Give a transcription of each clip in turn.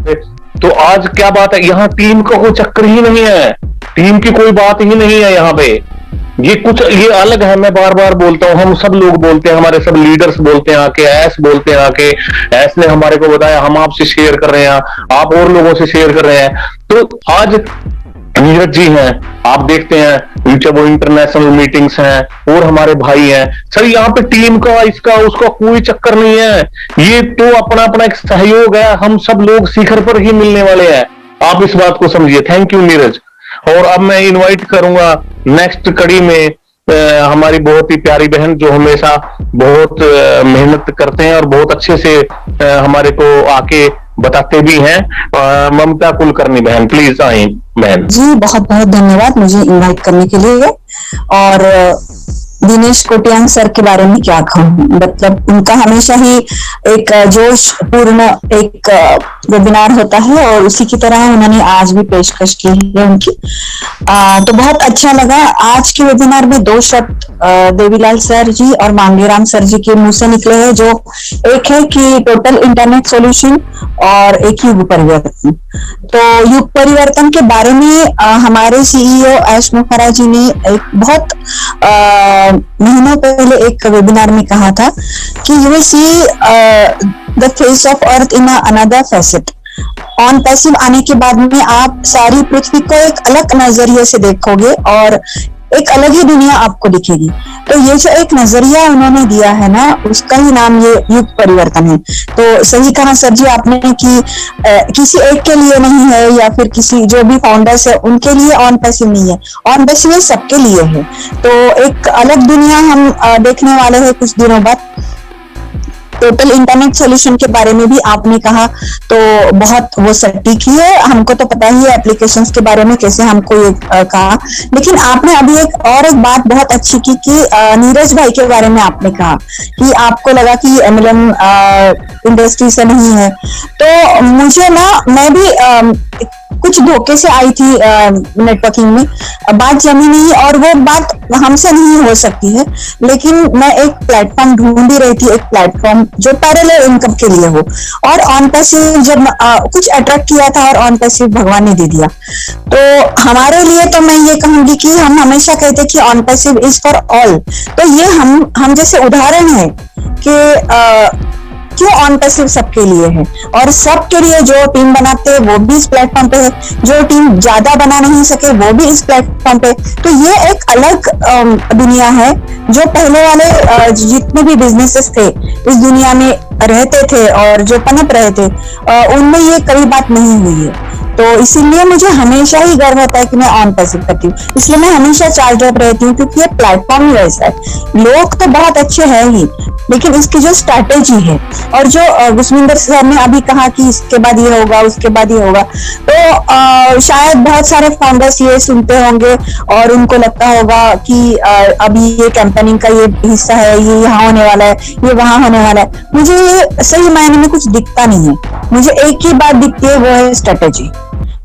तो आज क्या बात है, यहाँ टीम का कोई चक्कर ही नहीं है, टीम की कोई बात ही नहीं है यहाँ पे। ये अलग है, मैं बार बार बोलता हूँ, हम सब लोग बोलते हैं, हमारे सब लीडर्स बोलते हैं आके, ऐस बोलते हैं आके, ऐस ने हमारे को बताया, हम आपसे शेयर कर रहे हैं, आप और लोगों से शेयर कर रहे हैं। तो आज नीरज जी हैं, आप देखते हैं जब वो इंटरनेशनल मीटिंग्स हैं और हमारे भाई हैं सर, यहाँ पे टीम का इसका उसका कोई चक्कर नहीं है, ये तो अपना अपना एक सहयोग है, हम सब लोग शिखर पर ही मिलने वाले हैं, आप इस बात को समझिए। Thank you Neeraj. और अब मैं इनवाइट करूंगा नेक्स्ट कड़ी में हमारी बहुत ही प्यारी बहन जो हमेशा बहुत मेहनत करते हैं और बहुत अच्छे से हमारे को आके बताते भी हैं, ममता कुलकर्णी बहन, प्लीज आए बहन जी। बहुत बहुत धन्यवाद मुझे इनवाइट करने के लिए। और दिनेश कोटियान सर के बारे में क्या कहूँ, मतलब उनका हमेशा ही एक जोश पूर्ण एक वेबिनार होता है और उसी की तरह उन्होंने आज भी पेशकश की है उनकी। तो बहुत अच्छा लगा। आज के वेबिनार में दो शब्द देवीलाल सर जी और मांगेराम सर जी के मुंह से निकले हैं, जो एक है कि टोटल इंटरनेट सॉल्यूशन और एक युग परिवर्तन। तो युग परिवर्तन के बारे में हमारे सीईओ ऐश मुखर्जी जी ने एक बहुत महीनों पहले एक वेबिनार में कहा था कि you will see the face of earth in another facet. On passive आने के बाद में आप सारी पृथ्वी को एक अलग नजरिए से देखोगे और एक अलग ही दुनिया आपको दिखेगी। तो ये जो एक नजरिया उन्होंने दिया है ना, उसका ही नाम ये युग परिवर्तन है। तो सही कहा सर जी आपने कि किसी एक के लिए नहीं है या फिर किसी जो भी फाउंडर्स है उनके लिए ऑन पैसिव नहीं है, ऑन पैसिव सबके लिए है। तो एक अलग दुनिया हम देखने वाले हैं कुछ दिनों बाद। टोटल इंटरनेट सॉल्यूशन के बारे में भी आपने कहा, तो बहुत वो सटीक ही है, हमको तो पता ही है एप्लीकेशंस के बारे में कैसे हमको ये कहा। लेकिन आपने अभी एक बात बहुत अच्छी की कि नीरज भाई के बारे में आपने कहा कि आपको लगा कि एमएलएम इंडस्ट्री से नहीं है। तो मुझे ना, मैं भी कुछ धोखे से आई थी नेटवर्किंग में, बात जमी नहीं और वो बात हमसे नहीं हो सकती है, लेकिन मैं एक प्लेटफॉर्म ढूंढ ही रही थी, एक प्लेटफॉर्म जो पैरेलल इनकम के लिए हो। और ऑन पैसिव जब कुछ अट्रैक्ट किया था और ऑन पैसिव भगवान ने दे दिया। तो हमारे लिए तो मैं ये कहूंगी कि हम हमेशा कहते कि on passive is for all. तो ये हम जैसे उदाहरण है कि क्यों ऑन पैसिव सबके लिए है, और सबके लिए जो टीम बनाते हैं वो भी इस प्लेटफॉर्म पे है, जो टीम ज्यादा बना नहीं सके वो भी इस प्लेटफॉर्म पे। तो ये एक अलग दुनिया है। जो पहले वाले जितने भी बिजनेसेस थे इस दुनिया में रहते थे और जो पनप रहे थे उनमें ये कई बात नहीं हुई है। तो इसीलिए मुझे हमेशा ही गर्व होता है कि मैं ऑन पैसिव करती हूँ, इसलिए मैं हमेशा चार्ज अप रहती हूँ, क्योंकि ये प्लेटफॉर्म ही वैसा है। लोग तो बहुत अच्छे हैं ही, लेकिन इसकी जो स्ट्रैटेजी है और जो गुस्मिंदर सर ने अभी कहा कि इसके बाद ये होगा उसके बाद ये होगा, तो शायद बहुत सारे फाउंडर्स ये सुनते होंगे और उनको लगता होगा कि अभी ये कंपनी का ये हिस्सा है, ये यहाँ होने वाला है, ये वहां होने वाला है। मुझे ये सही मायने में कुछ दिखता नहीं है, मुझे एक ही बात दिखती है, वो है स्ट्रैटेजी।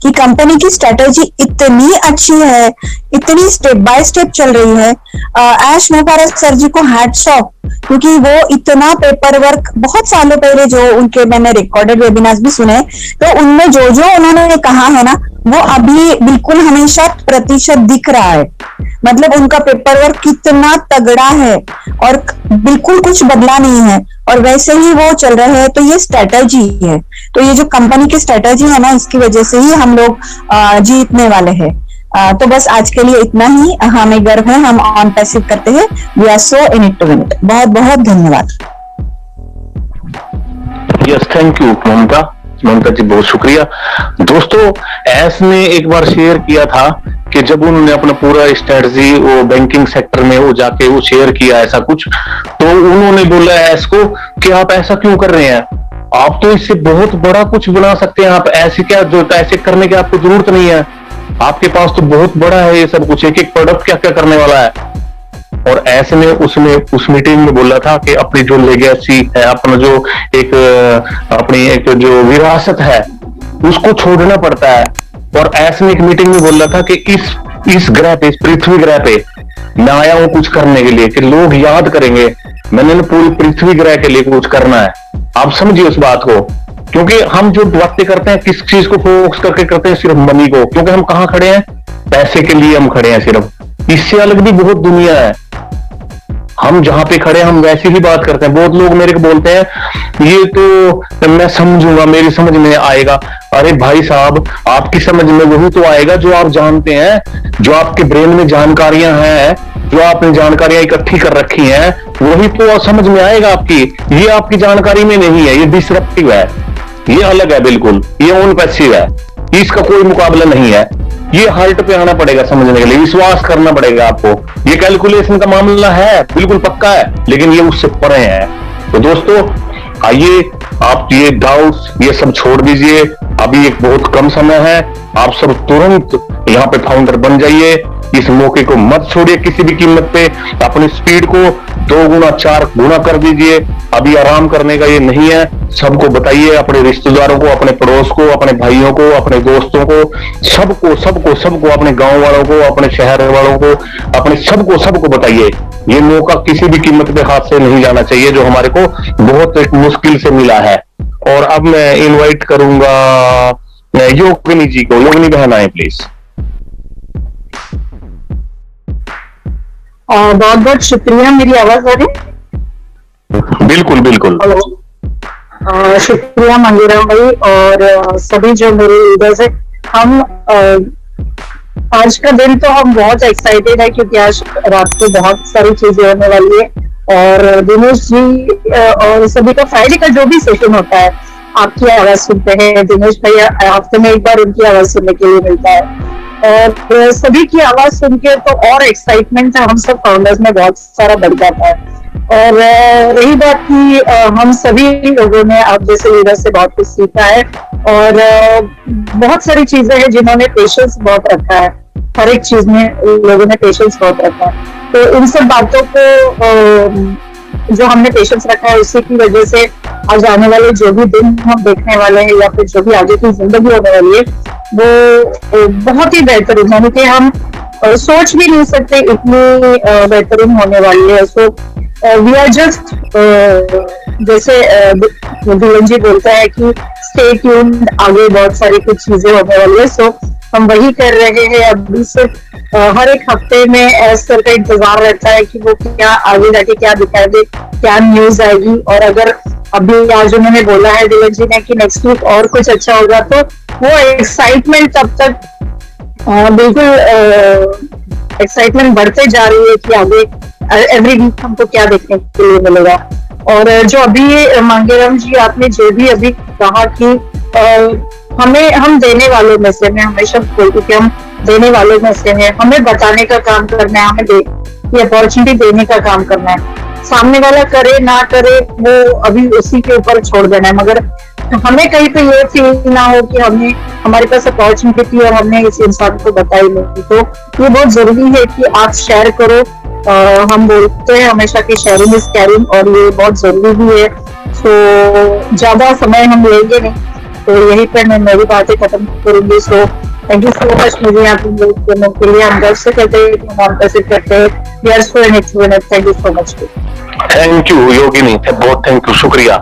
कि कंपनी की स्ट्रैटेजी इतनी अच्छी है, इतनी स्टेप बाय स्टेप चल रही है। ऐश मुबारक सर जी को हैट्स ऑफ, क्योंकि वो इतना पेपर वर्क बहुत सालों पहले जो उनके मैंने रिकॉर्डेड वेबिनार्स भी सुने, तो उनमें जो जो उन्होंने कहा है ना, वो अभी बिल्कुल हमें 100% दिख रहा है। मतलब उनका पेपर वर्क कितना तगड़ा है और बिल्कुल कुछ बदला नहीं है और वैसे ही वो चल रहे हैं। तो ये स्ट्रेटेजी है, तो ये जो कंपनी की स्ट्रेटेजी है ना, इसकी वजह से ही हम लोग जीतने वाले हैं। तो बस आज के लिए इतना ही। हमें गर्व है, हम ऑन पैसिव करते हैं। We are so in it to win it. बहुत बहुत धन्यवाद। Yes, thank you Mamata ji, बहुत शुक्रिया। दोस्तों, एस ने एक बार शेयर किया था कि जब उन्होंने अपना पूरा स्ट्रेटजी वो बैंकिंग सेक्टर में वो जाके वो शेयर किया ऐसा कुछ, तो उन्होंने बोला एस को कि आप ऐसा क्यों कर रहे हैं, आप तो इससे बहुत बड़ा कुछ बना सकते हैं, आप ऐसे क्या जो ऐसे करने की आपको जरूरत नहीं है, आपके पास तो बहुत बड़ा है ये सब कुछ, एक एक प्रोडक्ट क्या क्या करने वाला है। और ऐसे में उसने उस मीटिंग में बोला था कि अपनी जो लेगेसी है, अपना जो एक अपनी एक जो विरासत है उसको छोड़ना पड़ता है। और ऐसे में एक मीटिंग में बोल रहा था कि इस ग्रह पे, इस पृथ्वी ग्रह पे मैं आया हूं कुछ करने के लिए, कि लोग याद करेंगे मैंने पूरी पृथ्वी ग्रह के लिए कुछ करना है। आप समझिए उस बात को। क्योंकि हम जो बातें करते हैं किस चीज को फोकस करके करते हैं, सिर्फ मनी को, क्योंकि हम कहां खड़े हैं, पैसे के लिए हम खड़े हैं सिर्फ। इससे अलग भी बहुत दुनिया है, हम जहां पे खड़े हैं हम वैसी ही बात करते हैं। बहुत लोग मेरे को बोलते हैं ये तो मैं समझूंगा, मेरी समझ में आएगा। अरे भाई साहब, आपकी समझ में वही तो आएगा जो आप जानते हैं, जो आपके ब्रेन में जानकारियां हैं, जो आपने जानकारियां इकट्ठी कर रखी हैं, वही तो समझ में आएगा आपकी। ये आपकी जानकारी में नहीं है, ये डिसरप्टिव है, ये अलग है बिल्कुल, ये ऑन पैसिव है, इसका कोई मुकाबला नहीं है। ये हार्ट पे आना पड़ेगा समझने के लिए, विश्वास करना पड़ेगा आपको। ये कैलकुलेशन का मामला है, बिल्कुल पक्का है, लेकिन ये उससे परे है। तो दोस्तों आइए, आप ये डाउट्स ये सब छोड़ दीजिए, अभी एक बहुत कम समय है, आप सब तुरंत यहाँ पे फाउंडर बन जाइए। इस मौके को मत छोड़िए किसी भी कीमत पे, अपनी स्पीड को 2 गुना 4 गुना कर दीजिए। अभी आराम करने का ये नहीं है, सबको बताइए, अपने रिश्तेदारों को, अपने पड़ोस को, अपने भाइयों को, अपने दोस्तों को, सबको सबको सबको, अपने गांव वालों को, अपने शहर वालों को, अपने सबको सबको बताइए। ये मौका किसी भी कीमत पे हाथ से नहीं जाना चाहिए, जो हमारे को बहुत एक मुश्किल से मिला है। और अब मैं इनवाइट करूंगा योगिनी जी को। योगिनी बहन आए प्लीज। बहुत बहुत शुक्रिया। मेरी आवाज आ रही है? बिल्कुल बिल्कुल। शुक्रिया मंगेराम भाई और सभी जो मेरे लीडर्स है। हम आज का दिन तो हम बहुत एक्साइटेड है क्योंकि आज रात को बहुत सारी चीजें होने वाली है। और दिनेश जी और सभी का फ्राइडे का जो भी सेशन होता है, आपकी आवाज सुनते हैं। दिनेश भैया हफ्ते में एक बार उनकी आवाज सुनने के लिए मिलता है और सभी की आवाज सुन के तो और एक्साइटमेंट हम सब फाउंडर्स में बहुत सारा बढ़ जाता है। और रही बात की हम सभी लोगों ने आप जैसे लीडर से बहुत कुछ सीखा है और बहुत सारी चीजें हैं जिन्होंने पेशेंस बहुत रखा है। हर एक चीज में लोगों ने पेशेंस बहुत रखा है। तो इन सब बातों को जो हमने पेशेंस रखा है उसी की वजह से आज आने वाले जो भी दिन हम देखने वाले हैं या फिर जो भी आगे की जिंदगी होने वाली है वो बहुत ही बेहतरीन, यानी कि हम सोच भी नहीं सकते इतनी बेहतरीन होने वाली है। सो वी आर जस्ट जैसे धीरन जी बोलता है कि स्टे ट्यून्ड, आगे बहुत सारी कुछ चीजें होने वाली है। सो हम वही कर रहे हैं अभी से। हर एक हफ्ते में सर का इंतजार रहता है कि वो क्या आगे जाके क्या दिखा दे, क्या न्यूज आएगी। और अगर अभी आज उन्होंने बोला है धीरन जी ने कि नेक्स्ट वीक और कुछ अच्छा होगा, तो वो एक्साइटमेंट तब तक बिल्कुल एक्साइटमेंट बढ़ते जा रही है कि आगे एवरी वीक हमको क्या देखने के लिए मिलेगा। और जो अभी मांगेराम जी आपने जो भी अभी कहा कि हम देने वालों में से, मैं हमेशा बोलती कि हम देने वालों में से हैं, हमें बताने का काम करना है, हमें ये अपॉर्चुनिटी देने का काम करना है। सामने वाला करे ना करे वो अभी उसी के ऊपर छोड़ देना है, मगर हमें कहीं पे ये फील ना हो कि हमने हमारे पास अपॉर्चुनिटी थी और हमने इस इंसान को बताई नहीं। तो ये बहुत जरूरी है कि आप शेयर करो। हम बोलते हैं हमेशा कि शेयरिंग इज केयरिंग और ये बहुत जरूरी भी है। सो ज्यादा समय हम लेंगे नहीं, तो यही पर मैं मेरी बातें खत्म करूंगी। So thank you so much मुझे यहाँ पे के लिए। हम गर्व से कहते हैं कि हम कैसे करते हैं। Thank you so much. Thank you Yogini, बहुत थैंक यू, शुक्रिया।